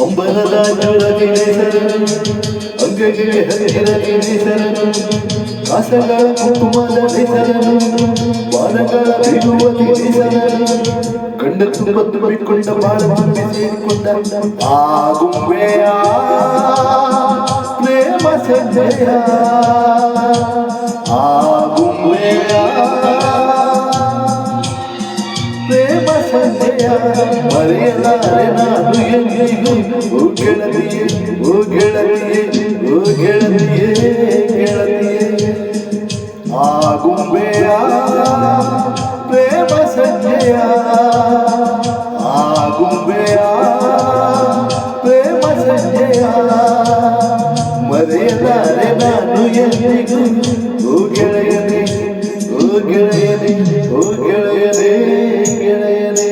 ಅಂಬರದ ಅಂಗಗೆ ಹರಿದ ಹೆಸರನು ಕಾಸಗಳ ಕುಂಕುಮದ ಹೆಸರನು ಬಾಲಗಳ ಬಿಡುವ ಹೆಸರನು ಕಂಡ ತುಂಬ ತುಂಬಿಕೊಂಡ ಬಾಳ ತುಂಬಿ ಸೇರಿಕೊಂಡ ಆ ಗುಂಬೆಯ ಪ್ರೇಮ ಸಂಜಯ ಆ ಗುಂಬೆಯ ಪ್ರೇಮ ಸಂಜಯ ಮರೆಯಲಾರೆ ನಾನು ಎಂದಿಗೂ ಓ ಗೆಳತಿಯೇ ಓ ಗೆಳತಿಯೇ ಓ ಗೆಳತಿಯೇ ಗೆಳತಿಯೇ ಆ ಗುಂಬೆಯ ಪ್ರೇಮ ಸಂಜಯ ಆ ಗುಂಬೆಯ ಪ್ರೇಮ ಸಂಜಯ ಮರೆಯಲಾರೆ ನಾನು ಎಂದಿಗೂ ಓ ಗೆಳೆಯನೇ ಓ ಗೆಳೆಯನೇ ಓ ಗೆಳೆಯನೇ ಗೆಳೆಯನೇ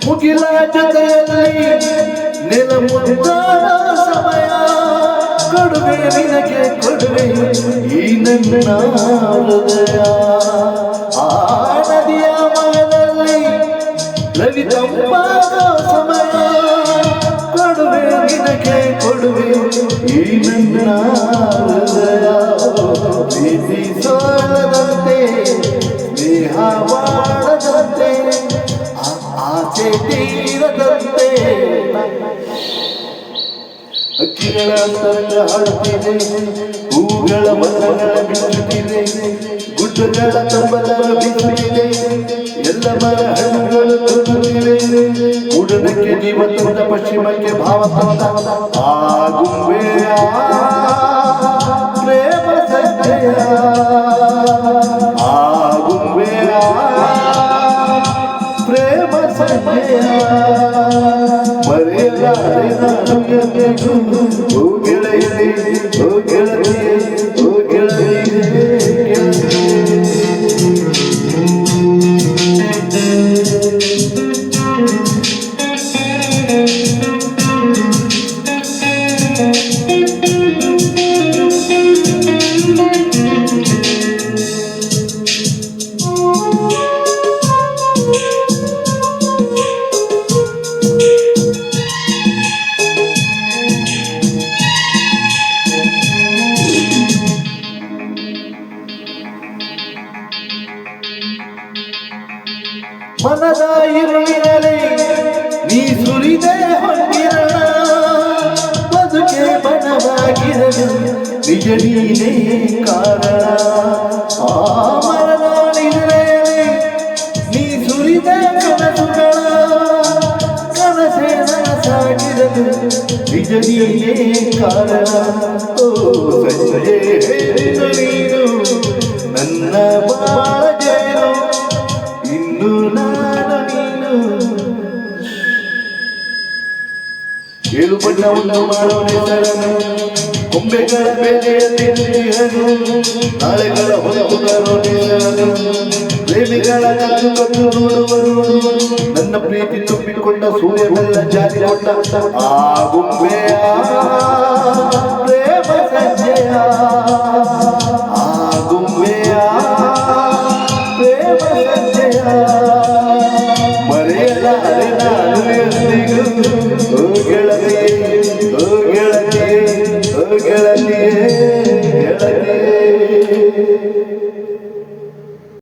ಮುಗಿಲ ಜೊತೆಯಲ್ಲಿ ನೆಲಮುದ್ದಾದ ಸಮಯ ಕೊಡುವೆ ನಿನಗೆ ಕೊಡುವೆ ಈ ನನ್ನ ಹೃದಯ ಆ ನದಿಯ ಮಗದಲ್ಲಿ ರವಿ ತಂಪಾದ ಸಮಯ ಕೊಡುವೆ ನಿನಗೆ ಕೊಡುವೆ ಈ ನನ್ನ ಹೃದಯ ಪ್ರೀತಿ ಸೋಲದಂತೆ ಸ್ನೇಹ ಮಾಡದಂತೆ ಆಸೆ ತೀರದಂತೆ ಹಕ್ಕಿಗಳ ತರಂಗ ಹಾಡುತ್ತಿದೆ ಹೂಗಳ ಬಣ್ಣಗಳ ಬಿಚ್ಚುತ್ತಿದೆ ಗುಡ್ಡಗಳ ಕಂಬಲ ಬಿಚ್ಚುತ್ತಿದೆ ಎಲ್ಲ ಮರ ಹಣ್ಣುಗಳು ತುಂಬುತ್ತಿವೆ ಉಡನಕ್ಕೆ ಜೀವ ತಂದ ಪಶ್ಚಿಮಕ್ಕೆ ಭಾವ ತಂದ ಆ ಗುಂಬೆಯ ಪ್ರೇಮ ಸಂಜಯ ಆ ಗುಂಬೆಯ ಪ್ರೇಮ ಸಂಜಯ ಮರೆಯಲಾರೆ ನಾನು ಎಂದಿಗೂ ಓ ಗೆಳೆಯನೇ ಓ ಗೆಳತಿಯೇ ಓ ಗೆಳತಿಯೇ ಮನದ ಇರುವಿರಲಿ ನೀ ಸುರಿದೆ ಹೊಂದಿರಣ ಬದುಕೆ ಬಣವಾಗಿರಲು ನಿಜ ನೀನೇ ಕಾರಣ ಆ ಮರದ ನಿದ್ರೆಯಲ್ಲಿ ನೀ ಸುರಿದೆ ಕನಸುಗಳ ಕನಸೇ ನನಸಾಗಿರಲು ನಿಜ ನೀನೇ ಕಾರಣ ಓ ಸಂಜೆ ನೀನು ನನ್ನ ಬಾಳ ಜೇನು ಇನ್ನು ನಾನು ನೀನು ಏಳು ಬಣ್ಣವನ್ನು ಮಾಡೋ ಹೆಸರನು ಕೊಂಬೆಗಳ ಬೆಲೆಯಲ್ಲಿ ನಾಳೆಗಳ ಹೊಲವುಗಾರೋ ಹೆಸರನು ಪ್ರೇಮಿಗಳ ಕತ್ತು ಕತ್ತು ನೋಡುವರು ನನ್ನ ಪ್ರೀತಿ ತುಂಬಿಕೊಂಡ ಸೂರ್ಯವೆಲ್ಲ ಜಾರಿಕೊಂಡ ಆ ಗುಂಬೆಯ ಪ್ರೇಮ ಸಂಜಯ ಆ ಗುಂಬೆಯ ಪ್ರೇಮ ಸಂಜಯ